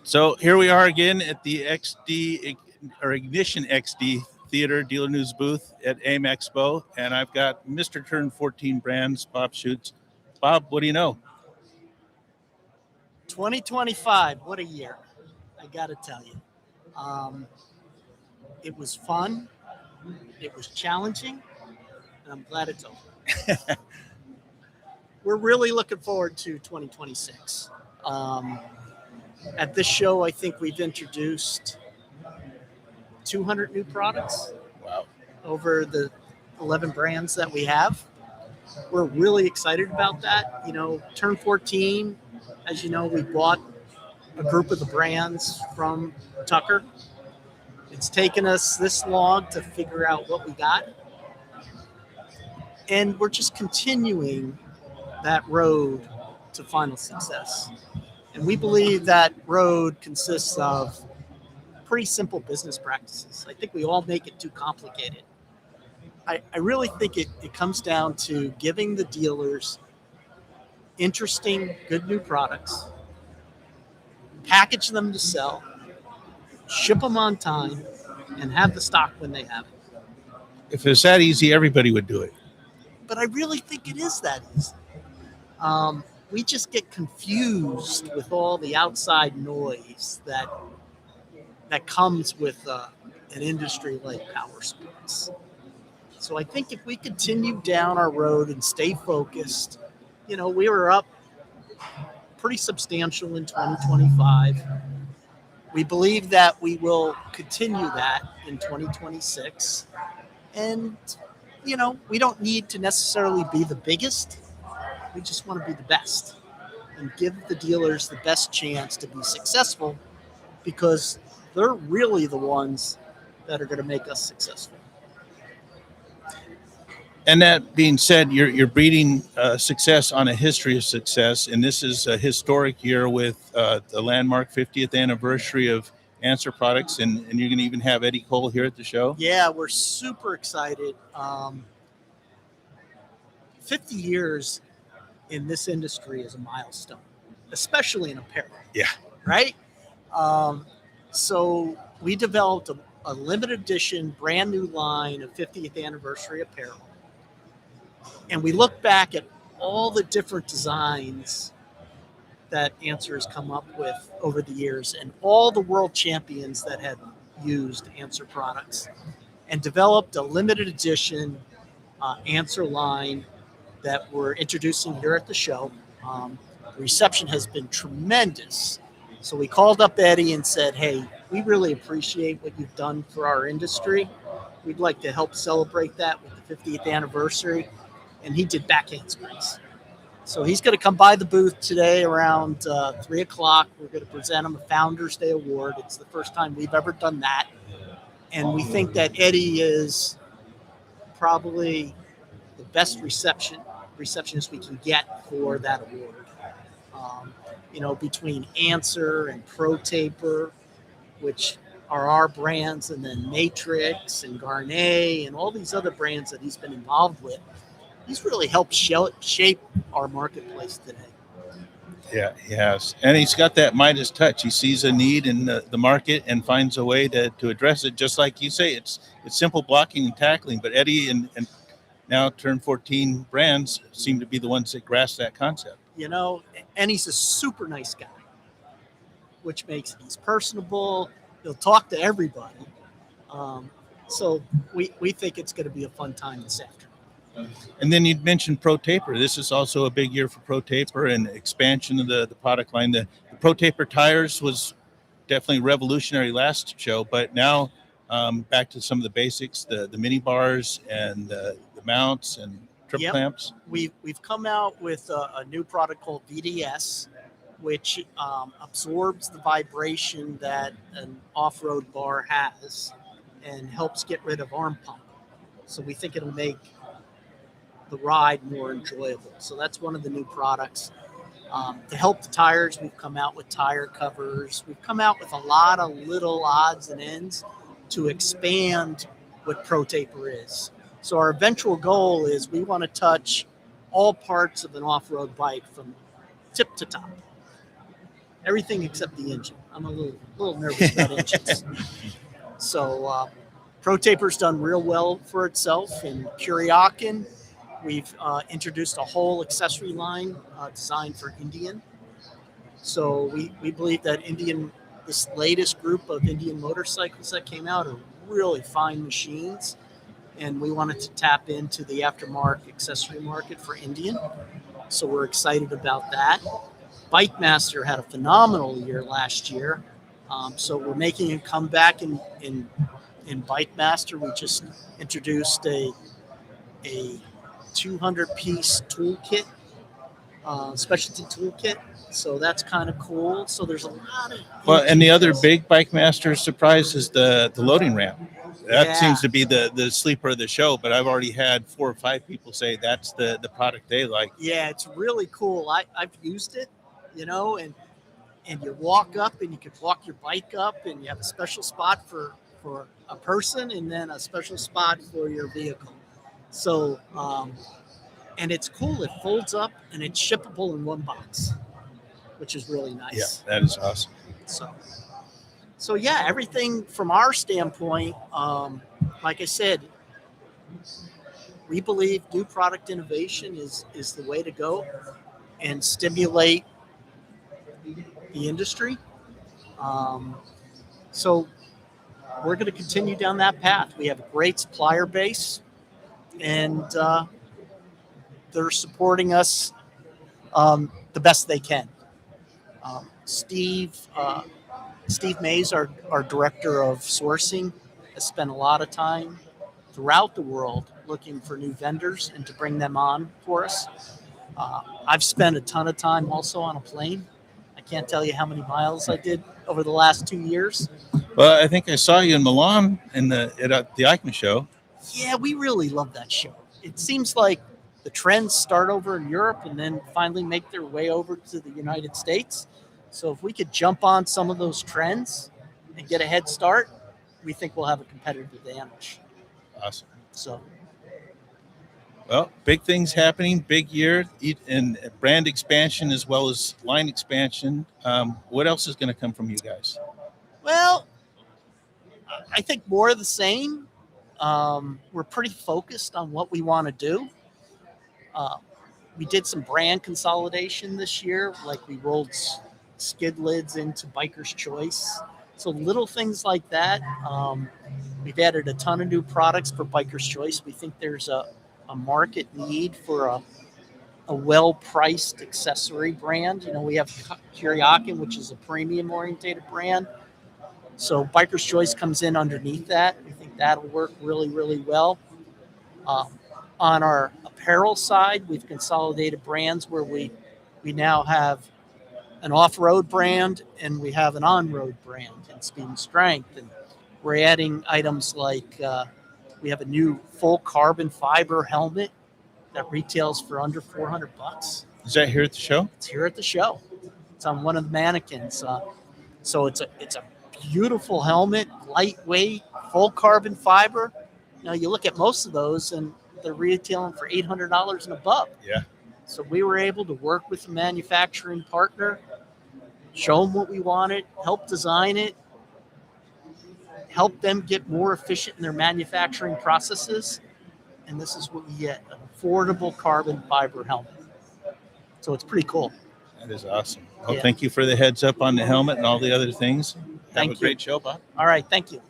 So here we are again at the XD or Ignition XD Theater Dealer News booth at AIME Expo, and I've got Mr. Turn 14 Brands, Bob Schuetz. Bob, what do you know? 2025, what a year. I got to tell you. It was fun. It was challenging. And I'm glad it's over. We're really looking forward to 2026. At this show, I think we've introduced 200 new products. Wow. Over the 11 brands that we have. We're really excited about that. Turn 14, as you know, we bought a group of the brands from Tucker. It's taken us this long to figure out what we got. And we're just continuing that road to final success. And we believe that road consists of pretty simple business practices. I think we all make it too complicated. I really think it comes down to giving the dealers interesting, good new products, package them to sell, ship them on time, and have the stock when they have it. If it was that easy, everybody would do it. But I really think it is that easy. We just get confused with all the outside noise that comes with an industry like power sports. So I think if we continue down our road and stay focused, we were up pretty substantial in 2025. We believe that we will continue that in 2026. And, we don't need to necessarily be the biggest. We just want to be the best and give the dealers the best chance to be successful because they're really the ones that are going to make us successful. And that being said, you're breeding success on a history of success, and this is a historic year with the landmark 50th anniversary of Answer Products, and you're going to even have Eddie Cole here at the show. Yeah, we're super excited. 50 years in this industry is a milestone, especially in apparel. Yeah. Right? So we developed a limited edition, brand new line of 50th anniversary apparel. And we look back at all the different designs that Answer has come up with over the years and all the world champions that had used Answer products and developed a limited edition Answer line that we're introducing here at the show. The reception has been tremendous. So we called up Eddie and said, hey, we really appreciate what you've done for our industry. We'd like to help celebrate that with the 50th anniversary. And he did back handsprings. So he's going to come by the booth today around 3 o'clock. We're going to present him a Founders Day Award. It's the first time we've ever done that. And we think that Eddie is probably the best receptionist we can get for that award. Between Answer and Pro Taper, which are our brands, and then Matrix and Garnet and all these other brands that he's been involved with. He's really helped shape our marketplace today. Yeah, he has. And he's got that Midas touch. He sees a need in the market and finds a way to address it. Just like you say, it's simple blocking and tackling. But Eddie and now Turn 14 brands seem to be the ones that grasp that concept. And he's a super nice guy, which makes he's personable. He'll talk to everybody. So we think it's going to be a fun time this afternoon. And then you'd mentioned Pro Taper. This is also a big year for Pro Taper and expansion of the product line. The Pro Taper tires was definitely revolutionary last show, but now back to some of the basics, the mini bars and the mounts and trip clamps. We've come out with a new product called VDS, which absorbs the vibration that an off-road bar has and helps get rid of arm pump. So we think it'll make the ride more enjoyable. So that's one of the new products. To help the tires, we've come out with tire covers. We've come out with a lot of little odds and ends to expand what Pro Taper is. So our eventual goal is we want to touch all parts of an off-road bike from tip to top. everything except the engine. I'm a little nervous about engines. So Pro Taper's done real well for itself. In Kuryakin, we've introduced a whole accessory line designed for Indian. So we believe that this latest group of Indian motorcycles that came out are really fine machines, and we wanted to tap into the aftermarket accessory market for Indian. So we're excited about that. Bike Master had a phenomenal year last year. So we're making a comeback in Bike Master. We just introduced a 200-piece toolkit, specialty toolkit. So that's kind of cool. So there's a lot of And the other big Bike Master surprise is the loading ramp. That seems to be the sleeper of the show, but I've already had 4 or 5 people say that's the product they like. Yeah, it's really cool. I've used it, and you walk up and you can walk your bike up, and you have a special spot for a person and then a special spot for your vehicle. So, and it's cool. It folds up and it's shippable in one box, which is really nice. Yeah, that is awesome. So yeah, everything from our standpoint, like I said, we believe new product innovation is the way to go and stimulate the industry. So we're going to continue down that path. We have a great supplier base, and they're supporting us the best they can. Steve Mays, our director of sourcing, has spent a lot of time throughout the world looking for new vendors and to bring them on for us. I've spent a ton of time also on a plane. I can't tell you how many miles I did over the last 2 years. Well, I think I saw you in Milan at the AIME show. Yeah, we really love that show. It seems like the trends start over in Europe and then finally make their way over to the United States. So if we could jump on some of those trends and get a head start, we think we'll have a competitive advantage. Awesome. So, well, big things happening, big year, and brand expansion as well as line expansion. What else is going to come from you guys? Well, I think more of the same. We're pretty focused on what we want to do. We did some brand consolidation this year, like we rolled skid lids into Biker's Choice. So little things like that. We've added a ton of new products for Biker's Choice. We think there's a market need for a well-priced accessory brand. We have Kuryakin, which is a premium-oriented brand. So Biker's Choice comes in underneath that. We think that'll work really, really well. On our apparel side, we've consolidated brands where we now have an off-road brand and we have an on-road brand in Speed and Strength. And we're adding items like we have a new full carbon fiber helmet that retails for under $400. Is that here at the show? It's here at the show. It's on one of the mannequins. So it's a beautiful helmet, lightweight, full carbon fiber. You look at most of those and they're retailing for $800 and above. Yeah. So we were able to work with the manufacturing partner, show them what we wanted, help design it, help them get more efficient in their manufacturing processes. And this is what we get, an affordable carbon fiber helmet. So it's pretty cool. That is awesome. Well, Thank you for the heads up on the helmet and all the other things. Have a great show, Bob. All right. Thank you.